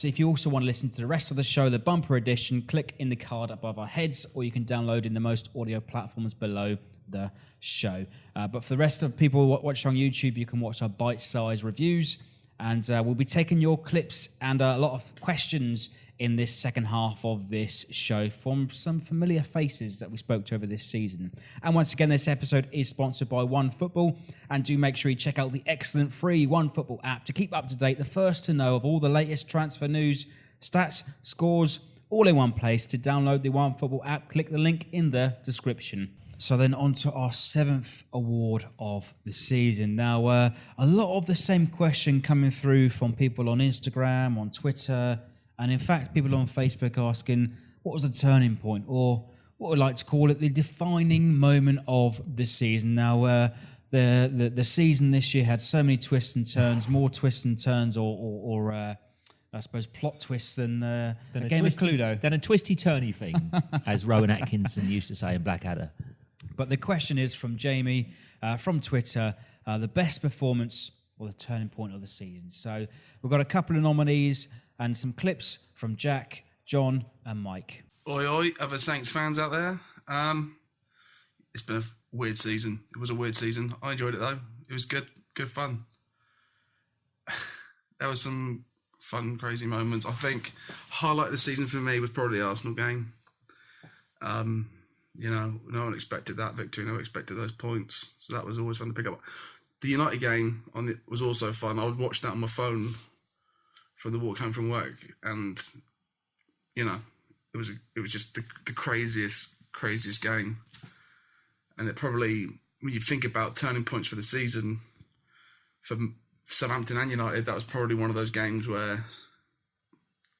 But if you also want to listen to the rest of the show, the bumper edition, click in the card above our heads, or you can download in the most audio platforms below the show. But for the rest of the people watching on YouTube, you can watch our bite-sized reviews, and we'll be taking your clips and a lot of questions in this second half of this show from some familiar faces that we spoke to over this season. And once again, this episode is sponsored by OneFootball, and do make sure you check out the excellent free OneFootball app to keep up to date, the first to know of all the latest transfer news, stats, scores, all in one place. To download the OneFootball app, click the link in the description. So then on to our 7th award of the season. Now, a lot of the same question coming through from people on Instagram, on Twitter, and in fact, people on Facebook asking, what was the turning point, or what we'd like to call it, the defining moment of the season? Now, the season this year had so many twists and turns, more twists and turns, or I suppose plot twists than a game of Cluedo. Than a twisty-turny thing, as Rowan Atkinson used to say in Blackadder. But the question is from Jamie, from Twitter, the best performance or the turning point of the season. So we've got a couple of nominees and some clips from Jack, John and Mike. Oi, oi, other Saints fans out there. It's been a weird season. It was a weird season. I enjoyed it though. It was good fun. There was some fun, crazy moments. I think highlight of the season for me was probably the Arsenal game. No one expected that victory. No one expected those points. So that was always fun to pick up. The United game was also fun. I would watch that on my phone from the walk home from work, and it was just the craziest game. And it probably, when you think about turning points for the season for Southampton and United, that was probably one of those games where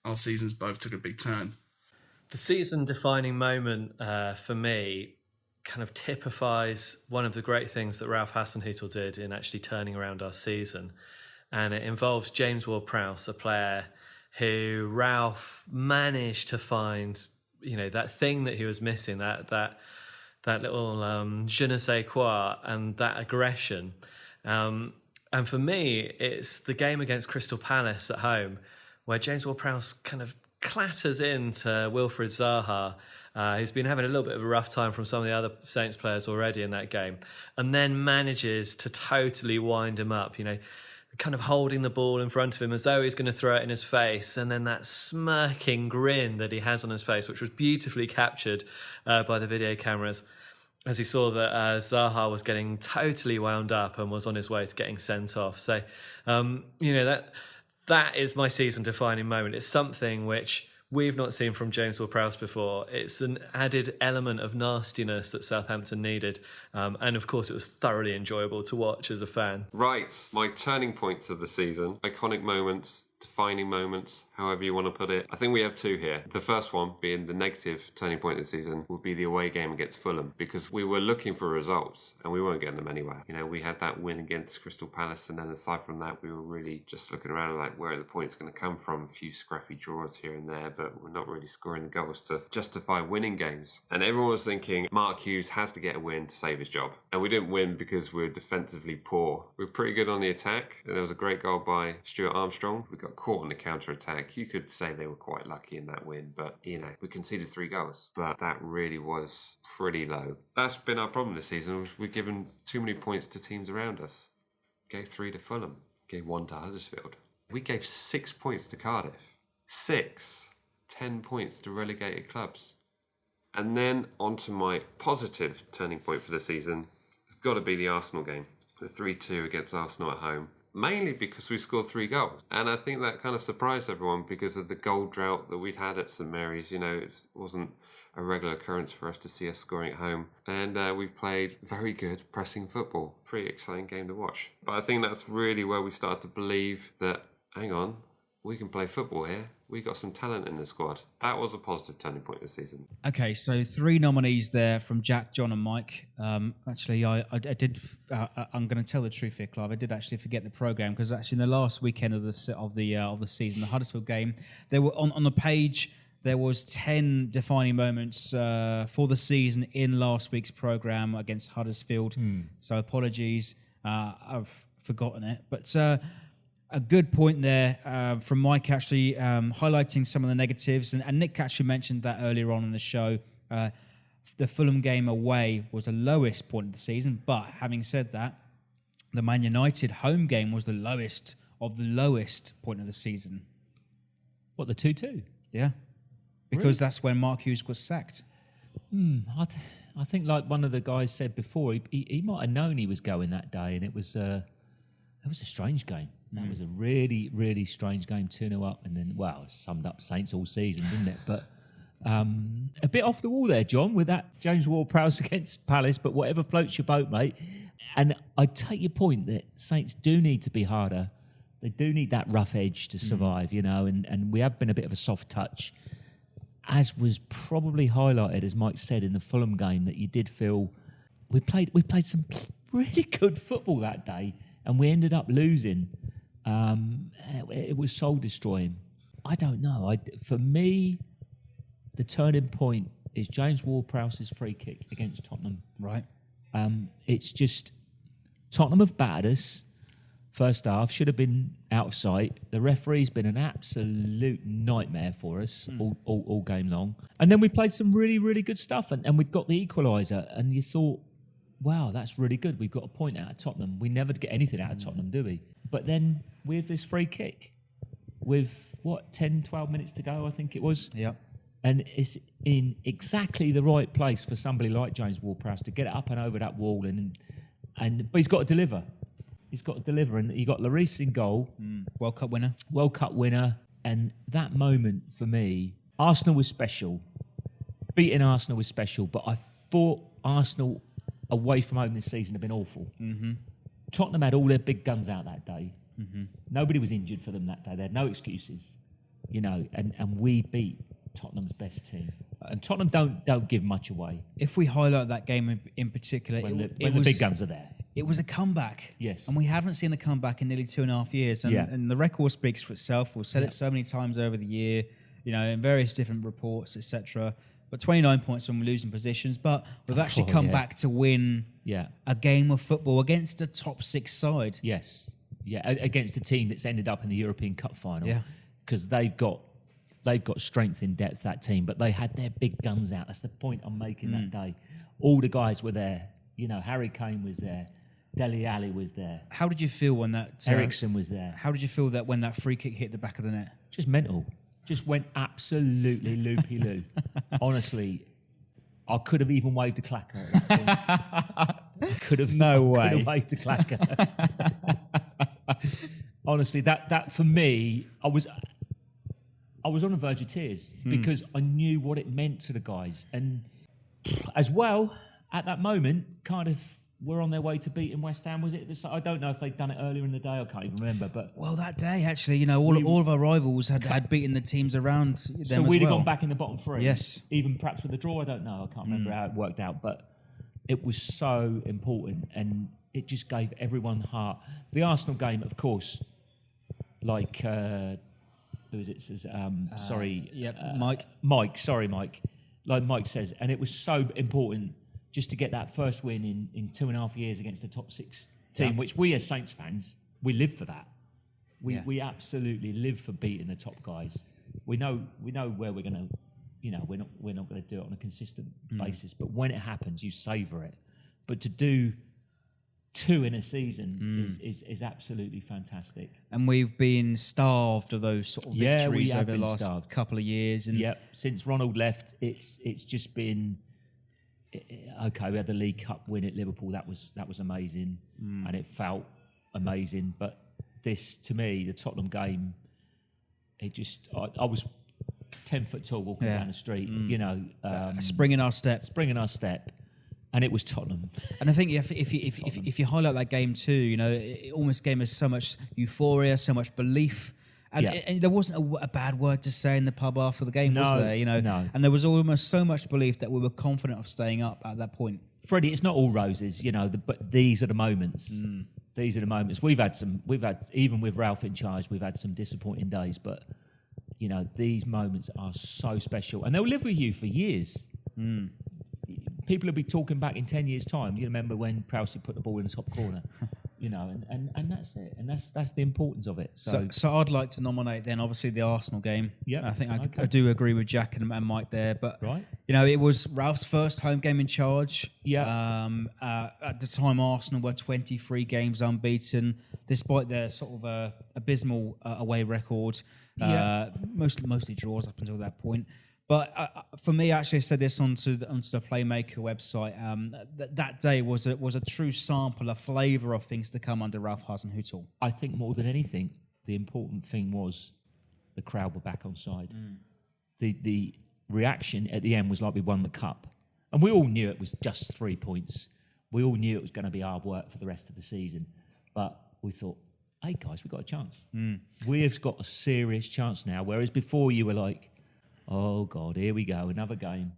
our seasons both took a big turn. The season-defining moment for me kind of typifies one of the great things that Ralph Hasenhuttl did in actually turning around our season. And it involves James Ward-Prowse, a player who Ralph managed to find, that thing that he was missing, that little je ne sais quoi and that aggression. And for me, it's the game against Crystal Palace at home, where James Ward-Prowse kind of clatters into Wilfried Zaha. He's been having a little bit of a rough time from some of the other Saints players already in that game, and then manages to totally wind him up, kind of holding the ball in front of him as though he's going to throw it in his face, and then that smirking grin that he has on his face, which was beautifully captured by the video cameras, as he saw that Zaha was getting totally wound up and was on his way to getting sent off. So, that is my season-defining moment. It's something which we've not seen from James Ward-Prowse before. It's an added element of nastiness that Southampton needed. And of course, it was thoroughly enjoyable to watch as a fan. Right, my turning points of the season, iconic moments, defining moments, however you want to put it. I think we have two here. The first one being the negative turning point of the season would be the away game against Fulham, because we were looking for results and we weren't getting them anywhere. We had that win against Crystal Palace, and then aside from that, we were really just looking around like, where are the points going to come from? A few scrappy draws here and there, but we're not really scoring the goals to justify winning games. And everyone was thinking Mark Hughes has to get a win to save his job. And we didn't win because we were defensively poor. We were pretty good on the attack, and there was a great goal by Stuart Armstrong. We got caught on the counter-attack. You could say they were quite lucky in that win, but we conceded 3 goals, but that really was pretty low. That's been our problem this season. We've given too many points to teams around us. Gave 3 to Fulham, gave 1 to Huddersfield. We gave 6 points to Cardiff. 10 points to relegated clubs. And then onto my positive turning point for the season. It's got to be the Arsenal game, the 3-2 against Arsenal at home. Mainly because we scored 3 goals. And I think that kind of surprised everyone because of the goal drought that we'd had at St Mary's. It wasn't a regular occurrence for us to see us scoring at home. And we played very good pressing football. Pretty exciting game to watch. But I think that's really where we started to believe that, hang on, we can play football here. We got some talent in the squad. That was a positive turning point this season. Okay, so 3 nominees there from Jack, John, and Mike. Actually, I did. I'm going to tell the truth here, Clive. I did actually forget the program because actually in the last weekend of the season, the Huddersfield game, there were on the page. There was 10 defining moments for the season in last week's program against Huddersfield. So apologies, I've forgotten it, but. A good point there from Mike, actually highlighting some of the negatives. And Nick actually mentioned that earlier on in the show. The Fulham game away was the lowest point of the season. But having said that, the Man United home game was the lowest of the lowest point of the season. What, the 2-2? Yeah. Because that's when Mark Hughes was sacked. I think, like one of the guys said before, he might have known he was going that day, and it was a strange game. That was a really, really strange game, 2-0 up, and then, well, it summed up Saints all season, didn't it? But a bit off the wall there, John, with that James Ward-Prowse against Palace, but whatever floats your boat, mate. And I take your point that Saints do need to be harder. They do need that rough edge to survive, you know, and we have been a bit of a soft touch, as was probably highlighted, as Mike said, in the Fulham game, that you did feel we played some really good football that day, and we ended up losing. It was soul destroying. I don't know. For me, the turning point is James Ward-Prowse's free kick against Tottenham. Right. It's just Tottenham have battered us. First half should have been out of sight. The referee's been an absolute nightmare for us all game long. And then we played some really, really good stuff, and we've got the equaliser. And you thought, wow, that's really good. We've got a point out of Tottenham. We never get anything out of Tottenham, do we? But then with this free kick, with 10, 12 minutes to go, I think it was. Yeah. And it's in exactly the right place for somebody like James Ward-Prowse to get it up and over that wall, but he's got to deliver. He's got to deliver, and you got Lloris in goal, World Cup winner. World Cup winner, and that moment for me, Arsenal was special. Beating Arsenal was special, but I thought Arsenal away from home this season have been awful. Mm-hmm. Tottenham had all their big guns out that day. Mm-hmm. Nobody was injured for them that day. They had no excuses, you know, and we beat Tottenham's best team. And Tottenham don't give much away. If we highlight that game in particular, when the big guns are there. It was a comeback. Yes. And we haven't seen a comeback in nearly 2.5 years. And the record speaks for itself. We've said it so many times over the year, you know, in various different reports, etc. But 29 points when we're losing positions. But we've actually come back to win a game of football against a top 6 side. Yes. Yeah, against a team that's ended up in the European Cup final. Yeah. Because they've got strength in depth, that team, but they had their big guns out. That's the point I'm making that day. All the guys were there. You know, Harry Kane was there. Dele Alli was there. How did you feel when that... Eriksen was there. How did you feel that when that free kick hit the back of the net? Just mental. Just went absolutely loopy-loo. Honestly, I could have even waved a clacker at that point. Could have waved a clacker. Honestly, that for me, I was on the verge of tears because I knew what it meant to the guys. And as well, at that moment, kind of were on their way to beating West Ham. Was it? I don't know if they'd done it earlier in the day. I can't even remember. But well, that day, actually, you know, all of our rivals had beaten the teams around them. So we'd have gone back in the bottom 3. Yes. Even perhaps with the draw, I don't know. I can't remember how it worked out. But it was so important, and it just gave everyone heart. The Arsenal game, of course, like... who is it? Says, Mike. Mike, sorry, Mike. Like Mike says, and it was so important just to get that first win in 2.5 years against the top 6 team, which we as Saints fans, we live for that. We absolutely live for beating the top guys. We know where we're going to, you know, we're not going to do it on a consistent basis, but when it happens, you savour it. But to do 2 in a season is absolutely fantastic. And we've been starved of those sort of victories over the last couple of years. And since Ronald left, it's just been okay. We had the League Cup win at Liverpool. That was amazing, and it felt amazing. But this, to me, the Tottenham game, it just I was 10 foot tall walking down the street. You know, spring in our step. And it was Tottenham. And I think if you highlight that game too, you know, it almost gave us so much euphoria, so much belief. And there wasn't a bad word to say in the pub after the game, was there? You know, and there was almost so much belief that we were confident of staying up at that point. Freddie, it's not all roses, you know, but these are the moments. These are the moments. We've had even with Ralph in charge, we've had some disappointing days, but you know, these moments are so special, and they'll live with you for years. People will be talking back in 10 years' time. You remember when Prowse put the ball in the top corner? and that's it, and that's the importance of it. So I'd like to nominate then, obviously, the Arsenal game. Yeah, I think okay. I do agree with Jack and Mike there, but Right. it was Ralph's first home game in charge. Yeah. At the time, Arsenal were 23 games unbeaten, despite their sort of abysmal away record. Yeah. Mostly draws up until that point. But for me, actually, I said this onto the Playmaker website. That day was a true sample, a flavour of things to come under Ralph Hasenhuttl. I think more than anything, the important thing was the crowd were back on side. The reaction at the end was like we won the cup. And we all knew it was just 3 points. We all knew it was going to be hard work for the rest of the season. But we thought, hey, guys, we've got a chance. We've got a serious chance now. Whereas before you were like, oh, God, here we go, another game.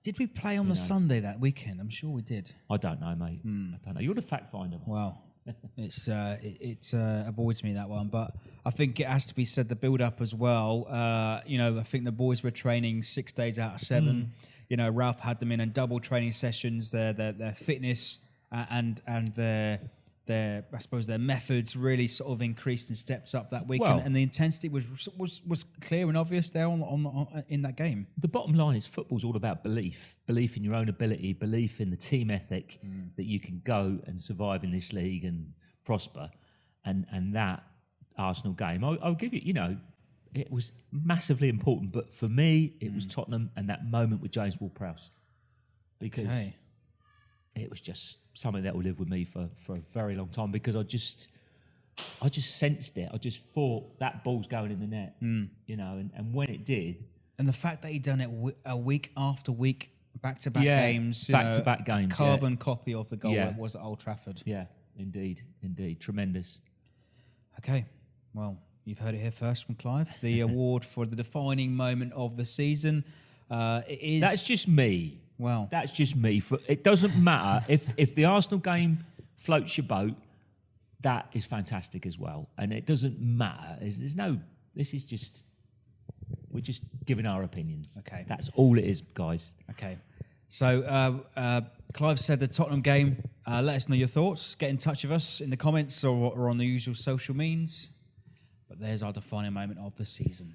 Did we play on the Sunday that weekend? I'm sure we did. I don't know, mate. I don't know. You're the fact finder. Well, it avoids me, that one. But I think it has to be said, the build-up as well. I think the boys were training 6 days out of 7. Ralph had them in double training sessions. Their fitness and their I suppose their methods really sort of increased and stepped up that week, and the intensity was clear and obvious there on in that game. The bottom line is football's all about belief in your own ability, belief in the team ethic that you can go and survive in this league and prosper, and that Arsenal game, I'll give you, it was massively important, but for me it was Tottenham and that moment with James Ward-Prowse, because it was just something that will live with me for a very long time, because I just sensed it. I just thought that ball's going in the net, and when it did. And the fact that he'd done it a week after week, back-to-back games. Back-to-back games. Carbon copy of the goal it was at Old Trafford. Yeah, indeed. Tremendous. Okay, well, you've heard it here first from Clive. The award for the defining moment of the season is... That's just me. Well, that's just me. It doesn't matter if the Arsenal game floats your boat. That is fantastic as well, and it doesn't matter. This is just, we're just giving our opinions. Okay, that's all it is, guys. Okay, so Clive said the Tottenham game. Let us know your thoughts. Get in touch with us in the comments or on the usual social means. But there's our defining moment of the season.